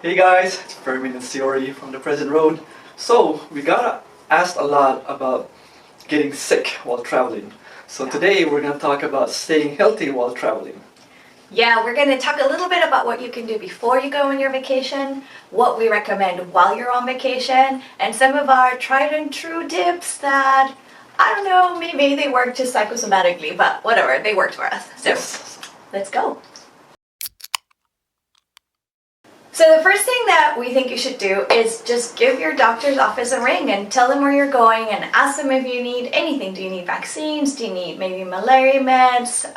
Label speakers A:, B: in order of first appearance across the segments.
A: Hey guys, it's Fermin and Siori from the Present Road. So, we got asked a lot about getting sick while traveling. So today we're going to talk about staying healthy while traveling.
B: Yeah, we're going to talk a little bit about what you can do before you go on your vacation, what we recommend while you're on vacation, and some of our tried and true tips that, I don't know, maybe they work just psychosomatically, but whatever, they worked for us. So,
A: Yes.
B: let's go. So the first thing that we think you should do is just give your doctor's office a ring and tell them where you're going and ask them if you need anything. Do you need vaccines? Do you need maybe malaria meds?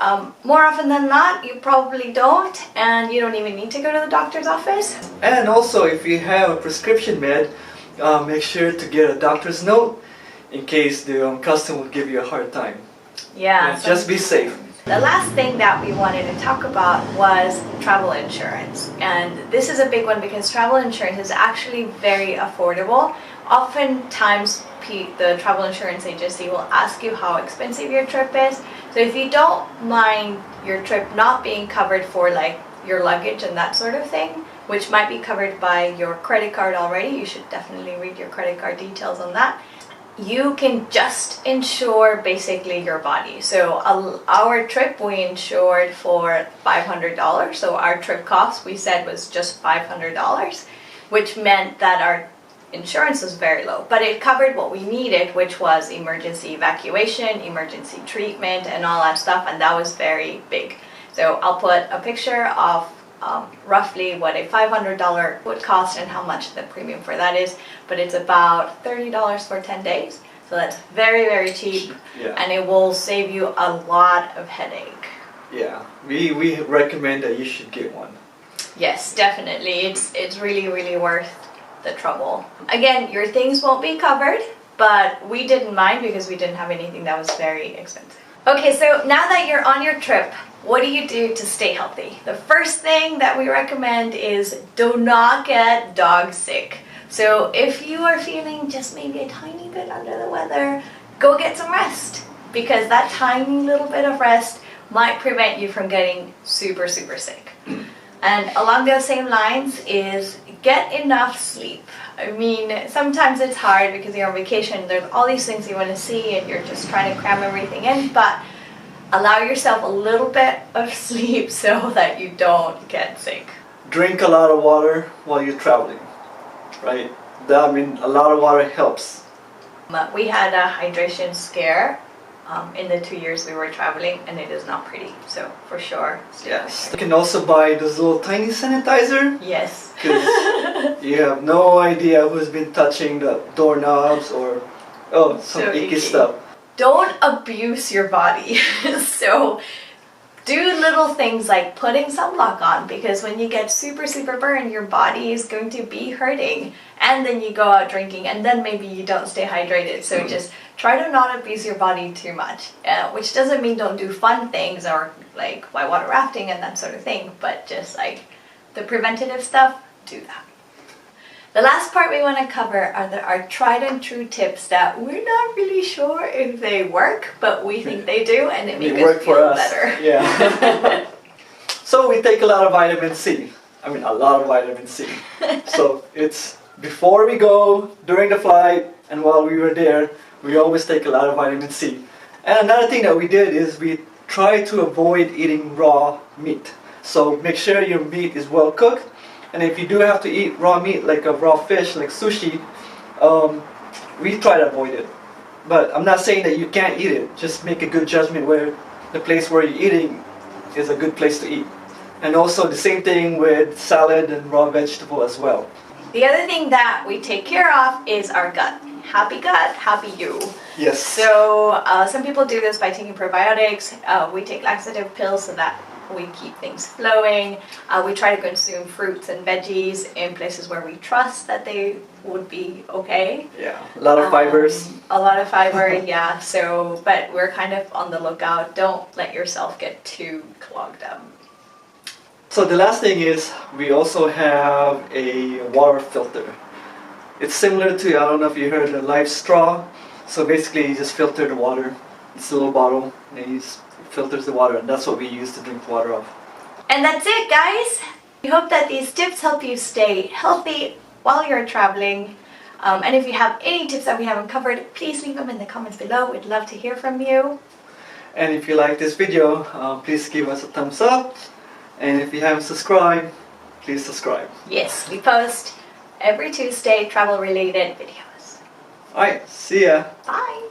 B: More often than not, you probably don't, and you don't even need to go to the doctor's office.
A: And also, if you have a prescription med, make sure to get a doctor's note in case the custom will give you a hard time.
B: Yeah.
A: Just be safe.
B: The last thing that we wanted to talk about was travel insurance. And this is a big one because travel insurance is actually very affordable. Oftentimes, the travel insurance agency will ask you how expensive your trip is. So if you don't mind your trip not being covered for like your luggage and that sort of thing, which might be covered by your credit card already, you should definitely read your credit card details on that. You can just insure basically your body. So our trip we insured for $500. So our trip cost we said was just $500, which meant that our insurance was very low. But it covered what we needed, which was emergency evacuation, emergency treatment, and all that stuff. And that was very big. So I'll put a picture of roughly what a $500 would cost and how much the premium for that is, but it's about $30 for 10 days, so that's very, very cheap.
A: Yeah.
B: And it will save you a lot of headache.
A: Yeah, we recommend that you should get one.
B: Yes, definitely. It's really, really worth the trouble. Again, your things won't be covered, but we didn't mind because we didn't have anything that was very expensive. Okay, so now that you're on your trip, what do you do to stay healthy? The first thing that we recommend is do not get dog sick. So if you are feeling just maybe a tiny bit under the weather, go get some rest, because that tiny little bit of rest might prevent you from getting super, super sick. And along those same lines is get enough sleep. I mean, sometimes it's hard because you're on vacation, there's all these things you want to see and you're just trying to cram everything in, but allow yourself a little bit of sleep so that you don't get sick.
A: Drink a lot of water while you're traveling, right? A lot of water helps.
B: We had a hydration scare in the 2 years we were traveling, and it is not pretty, so for sure.
A: Yes. You can also buy those little tiny sanitizer.
B: Yes.
A: Because you have no idea who's been touching the doorknobs or some
B: So
A: icky
B: icky.
A: stuff.
B: Don't abuse your body. So do little things like putting sunblock on, because when you get super, super burned, your body is going to be hurting. And then you go out drinking, and then maybe you don't stay hydrated. So just try to not abuse your body too much, which doesn't mean don't do fun things or like whitewater rafting and that sort of thing, but just like the preventative stuff, do that. The last part we want to cover are our tried and true tips that we're not really sure if they work, but we think they do, and it makes us feel better.
A: Yeah. So we take a lot of vitamin C. A lot of vitamin C. So it's before we go, during the flight, and while we were there, we always take a lot of vitamin C. And another thing that we did is we try to avoid eating raw meat. So make sure your meat is well cooked. And if you do have to eat raw meat, like a raw fish, like sushi, we try to avoid it. But I'm not saying that you can't eat it. Just make a good judgment where the place where you're eating is a good place to eat. And also the same thing with salad and raw vegetable as well.
B: The other thing that we take care of is our gut. Happy gut, happy you.
A: Yes.
B: So some people do this by taking probiotics. We take laxative pills so that we keep things flowing. We try to consume fruits and veggies in places where we trust that they would be okay.
A: Yeah, a lot of fibers.
B: A lot of fiber, yeah. So, but we're kind of on the lookout. Don't let yourself get too clogged up.
A: So the last thing is we also have a water filter. It's similar to, I don't know if you heard, the Life Straw. So basically you just filter the water. It's a little bottle and you just filters the water, and that's what we use to drink water off.
B: And that's it, guys. We hope that these tips help you stay healthy while you're traveling. And if you have any tips that we haven't covered, please leave them in the comments below. We'd love to hear from you.
A: And if you like this video, please give us a thumbs up. And if you haven't subscribed, please subscribe.
B: Yes, we post every Tuesday travel related videos.
A: Alright, see ya.
B: Bye.